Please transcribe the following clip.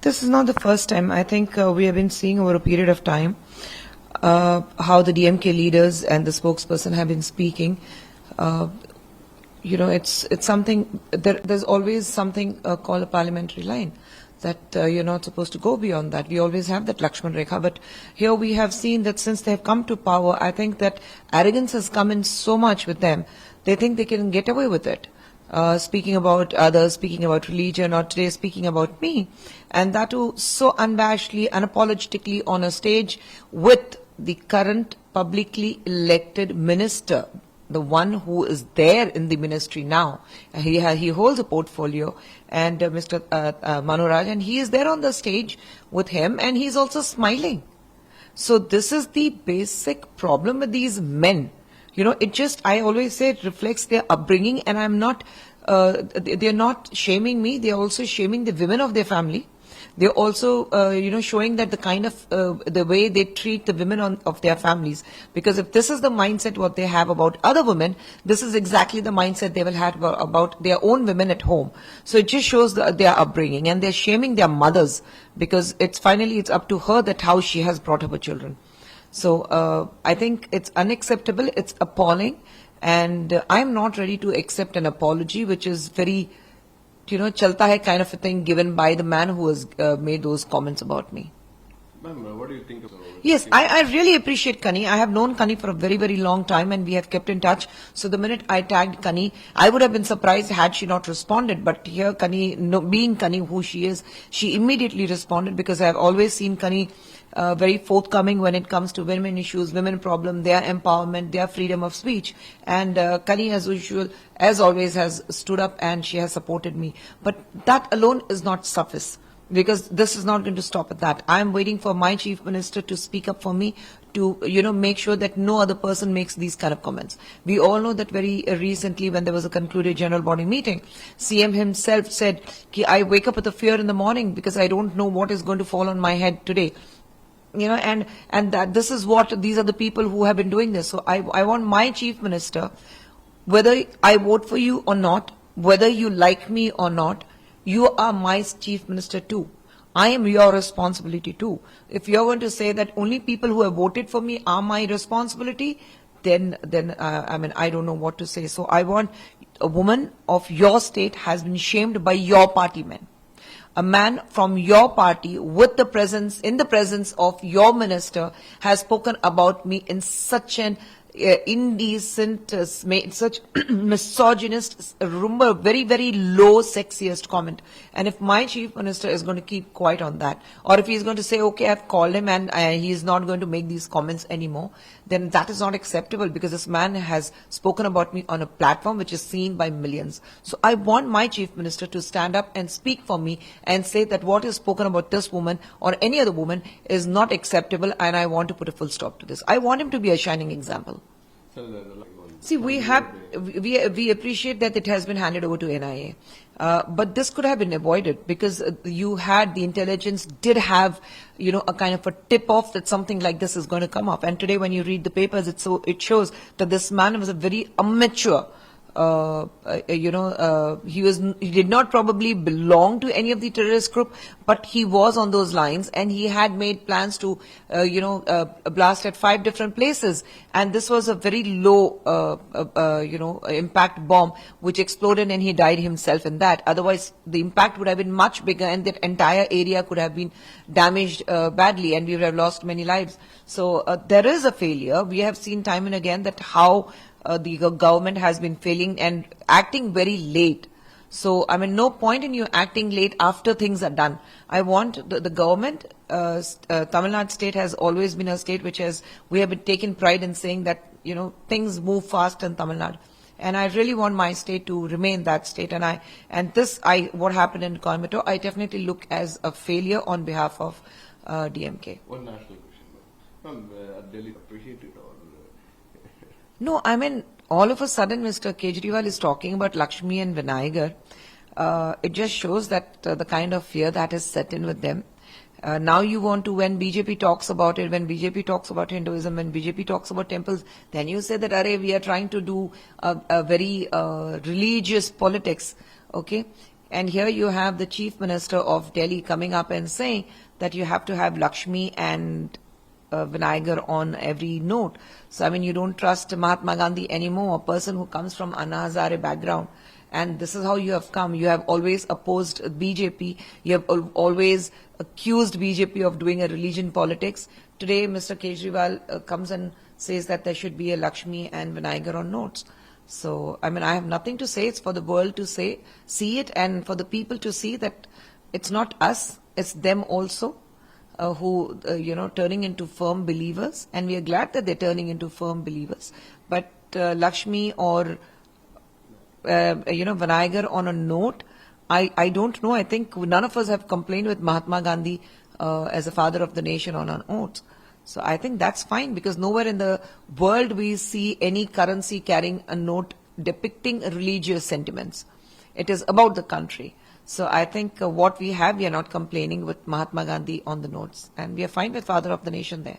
This is not the first time. I think we have been seeing over a period of time how the DMK leaders and the spokesperson have been speaking. It's something. There's always something called a parliamentary line that you're not supposed to go beyond that. We always have that Lakshman Rekha, but here we have seen that since they have come to power, I think that arrogance has come in so much with them. They think they can get away with it. Speaking about others, speaking about religion, or today speaking about me, and that too so unabashedly, unapologetically on a stage with the current publicly elected minister, the one who is there in the ministry now. He holds a portfolio, and Mr. Manuraj, and he is there on the stage with him, and he's also smiling. So this is the basic problem with these men. It just, I always say, it reflects their upbringing, and I'm not, they're not shaming me, they're also shaming the women of their family. They're also, showing that the kind of, the way they treat the women of their families. Because if this is the mindset what they have about other women, this is exactly the mindset they will have about their own women at home. So it just shows their upbringing, and they're shaming their mothers, because it's up to her that how she has brought up her children. So I think it's unacceptable, it's appalling, and I'm not ready to accept an apology which is very, chalta hai kind of a thing given by the man who has made those comments about me. Ma'am, what do you think of Yes, I really appreciate Kani. I have known Kani for a very, very long time, and we have kept in touch. So the minute I tagged Kani, I would have been surprised had she not responded. But here Kani, being Kani who she is, she immediately responded, because I have always seen Kani very forthcoming when it comes to women issues, women problem, their empowerment, their freedom of speech. And Kani, as usual, as always, has stood up and she has supported me. But that alone is not suffice, because this is not going to stop at that. I am waiting for my Chief Minister to speak up for me, to make sure that no other person makes these kind of comments. We all know that very recently, when there was a concluded general body meeting, CM himself said, I wake up with a fear in the morning because I don't know what is going to fall on my head today. And that this is what, these are the people who have been doing this. So I want my Chief Minister, whether I vote for you or not, whether you like me or not, you are my Chief Minister too. I am your responsibility too. If you're going to say that only people who have voted for me are my responsibility, then I don't know what to say. So I want, a woman of your state has been shamed by your party men. A man from your party in the presence of your minister has spoken about me in such an indecent, such misogynist, very, very low, sexiest comment. And if my Chief Minister is going to keep quiet on that, or if he's going to say, okay, I've called him and he is not going to make these comments anymore, then that is not acceptable, because this man has spoken about me on a platform which is seen by millions. So I want my Chief Minister to stand up and speak for me and say that what is spoken about this woman or any other woman is not acceptable, and I want to put a full stop to this. I want him to be a shining example. See, we appreciate that it has been handed over to NIA, but this could have been avoided, because the intelligence did have, a kind of a tip off that something like this is going to come up. And today, when you read the papers, it shows that this man was a very immature. He did not probably belong to any of the terrorist group, but he was on those lines, and he had made plans to, blast at 5 different places. And this was a very low, impact bomb which exploded, and he died himself in that. Otherwise, the impact would have been much bigger, and that entire area could have been damaged badly, and we would have lost many lives. So there is a failure. We have seen time and again that how the government has been failing and acting very late. So, no point in you acting late after things are done. I want the government, Tamil Nadu state has always been a state we have been taken pride in saying that, things move fast in Tamil Nadu. And I really want my state to remain that state. What happened in Coimbatore, I definitely look as a failure on behalf of DMK. One national question, ma'am. Delhi appreciate it or? No, all of a sudden Mr. Kejriwal is talking about Lakshmi and Vinayagar. It just shows that the kind of fear that is set in with them. Now you want to, when BJP talks about it, when BJP talks about Hinduism, when BJP talks about temples, then you say that, we are trying to do a very religious politics. Okay? And here you have the Chief Minister of Delhi coming up and saying that you have to have Lakshmi and vinegar on every note. So, I mean, you don't trust Mahatma Gandhi anymore, a person who comes from Anna Hazare background. And this is how you have come. You have always opposed BJP. You have always accused BJP of doing a religion politics. Today, Mr. Kejriwal comes and says that there should be a Lakshmi and vinegar on notes. So, I mean, I have nothing to say. It's for the world to see it, and for the people to see that it's not us, it's them also. Who, turning into firm believers, and we are glad that they're turning into firm believers. But Lakshmi or, vinegar on a note, I don't know. I think none of us have complained with Mahatma Gandhi as a father of the nation on our oath. So I think that's fine, because nowhere in the world we see any currency carrying a note depicting religious sentiments. It is about the country. So I think what we have, we are not complaining with Mahatma Gandhi on the notes, and we are fine with father of the nation there.